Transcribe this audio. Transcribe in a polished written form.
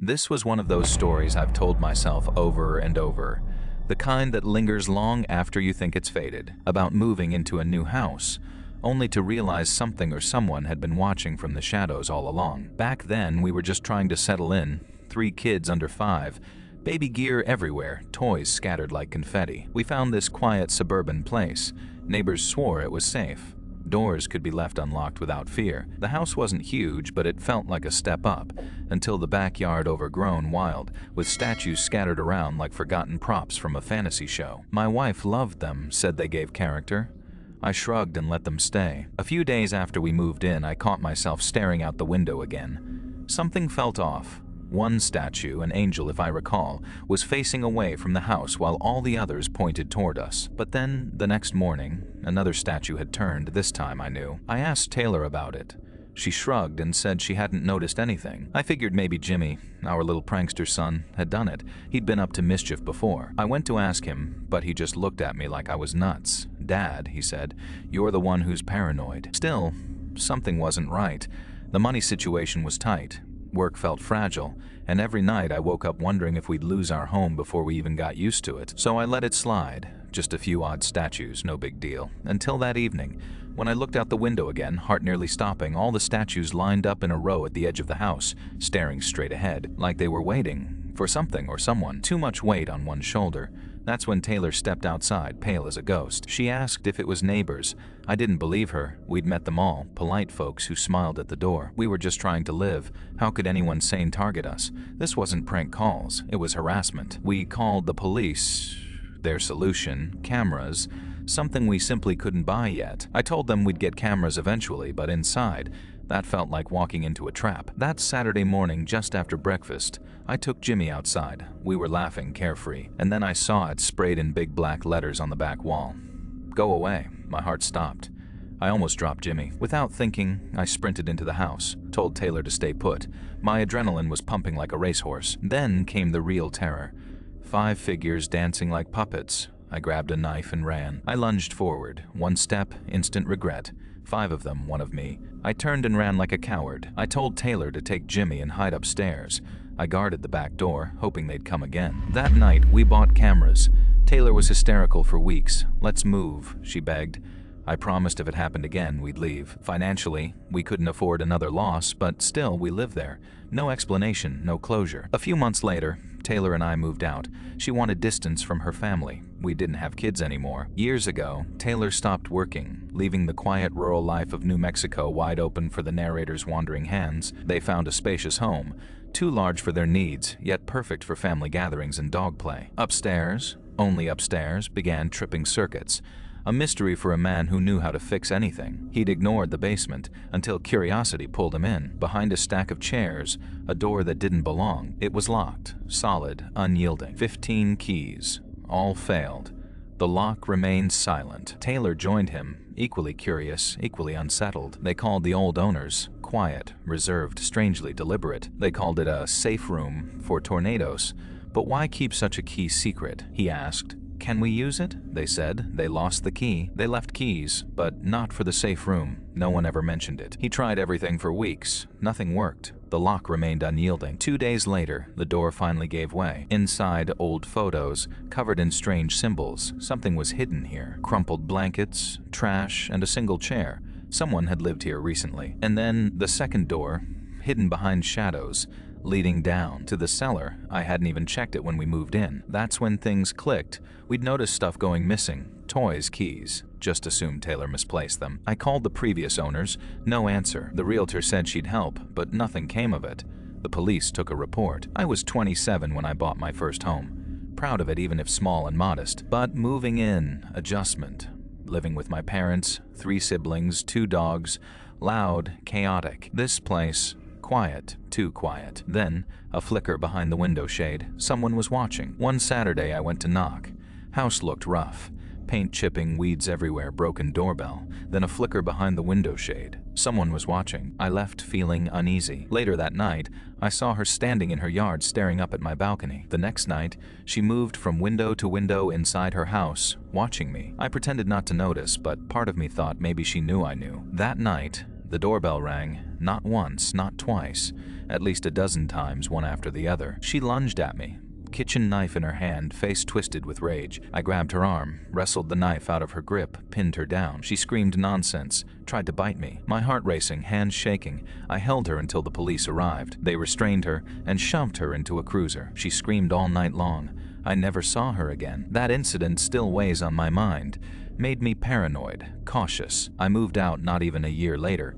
This was one of those stories I've told myself over and over. The kind that lingers long after you think it's faded, about moving into a new house, only to realize something or someone had been watching from the shadows all along. Back then, we were just trying to settle in, 3 kids under 5, baby gear everywhere, toys scattered like confetti. We found this quiet suburban place. Neighbors swore it was safe. Doors could be left unlocked without fear. The house wasn't huge, but it felt like a step up, until the backyard overgrown wild, with statues scattered around like forgotten props from a fantasy show. My wife loved them, said they gave character. I shrugged and let them stay. A few days after we moved in, I caught myself staring out the window again. Something felt off. One statue, an angel if I recall, was facing away from the house while all the others pointed toward us. But then, the next morning, another statue had turned. This time I knew. I asked Taylor about it. She shrugged and said she hadn't noticed anything. I figured maybe Jimmy, our little prankster son, had done it. He'd been up to mischief before. I went to ask him, but he just looked at me like I was nuts. "Dad," he said, "you're the one who's paranoid." Still, something wasn't right. The money situation was tight. Work felt fragile, and every night I woke up wondering if we'd lose our home before we even got used to it. So I let it slide. Just a few odd statues, no big deal. Until that evening, when I looked out the window again, heart nearly stopping, all the statues lined up in a row at the edge of the house, staring straight ahead, like they were waiting for something or someone. Too much weight on one shoulder. That's when Taylor stepped outside, pale as a ghost. She asked if it was neighbors. I didn't believe her. We'd met them all, polite folks who smiled at the door. We were just trying to live. How could anyone sane target us? This wasn't prank calls. It was harassment. We called the police. Their solution, cameras, something we simply couldn't buy yet. I told them we'd get cameras eventually, but inside, that felt like walking into a trap. That Saturday morning, just after breakfast, I took Jimmy outside. We were laughing, carefree, and then I saw it sprayed in big black letters on the back wall. "Go away." My heart stopped. I almost dropped Jimmy. Without thinking, I sprinted into the house, told Taylor to stay put. My adrenaline was pumping like a racehorse. Then came the real terror. 5 figures dancing like puppets. I grabbed a knife and ran. I lunged forward. 1 step, instant regret. 5 of them, 1 of me. I turned and ran like a coward. I told Taylor to take Jimmy and hide upstairs. I guarded the back door, hoping they'd come again. That night, we bought cameras. Taylor was hysterical for weeks. "Let's move," she begged. I promised if it happened again, we'd leave. Financially, we couldn't afford another loss, but still, we lived there. No explanation, no closure. A few months later, Taylor and I moved out. She wanted distance from her family. We didn't have kids anymore. Years ago, Taylor stopped working, leaving the quiet rural life of New Mexico wide open for the narrator's wandering hands. They found a spacious home, too large for their needs, yet perfect for family gatherings and dog play. Upstairs, only upstairs, began tripping circuits. A mystery for a man who knew how to fix anything. He'd ignored the basement until curiosity pulled him in. Behind a stack of chairs, a door that didn't belong. It was locked, solid, unyielding. 15 keys. All failed. The lock remained silent. Taylor joined him, equally curious, equally unsettled. They called the old owners quiet, reserved, strangely deliberate. They called it a safe room for tornadoes. But why keep such a key secret? He asked. "Can we use it?" They said. They lost the key. They left keys, but not for the safe room. No one ever mentioned it. He tried everything for weeks. Nothing worked. The lock remained unyielding. 2 days later, the door finally gave way. Inside, old photos, covered in strange symbols. Something was hidden here. Crumpled blankets, trash, and a single chair. Someone had lived here recently. And then the second door, hidden behind shadows, leading down to the cellar. I hadn't even checked it when we moved in. That's when things clicked. We'd noticed stuff going missing. Toys, keys. Just assumed Taylor misplaced them. I called the previous owners. No answer. The realtor said she'd help, but nothing came of it. The police took a report. I was 27 when I bought my first home. Proud of it even if small and modest. But moving in, adjustment. Living with my parents, 3 siblings, 2 dogs. Loud, chaotic. This place, quiet, too quiet. Then, a flicker behind the window shade. Someone was watching. One Saturday, I went to knock. House looked rough. Paint chipping, weeds everywhere, broken doorbell. Then a flicker behind the window shade. Someone was watching. I left feeling uneasy. Later that night, I saw her standing in her yard staring up at my balcony. The next night, she moved from window to window inside her house, watching me. I pretended not to notice, but part of me thought maybe she knew I knew. That night, The doorbell rang, not once, not twice, at least a dozen times, one after the other. She lunged at me, kitchen knife in her hand, face twisted with rage. I grabbed her arm, wrestled the knife out of her grip, pinned her down. She screamed nonsense, tried to bite me. My heart racing, hands shaking, I held her until the police arrived. They restrained her and shoved her into a cruiser. She screamed all night long. I never saw her again. That incident still weighs on my mind, made me paranoid, cautious. I moved out not even a year later.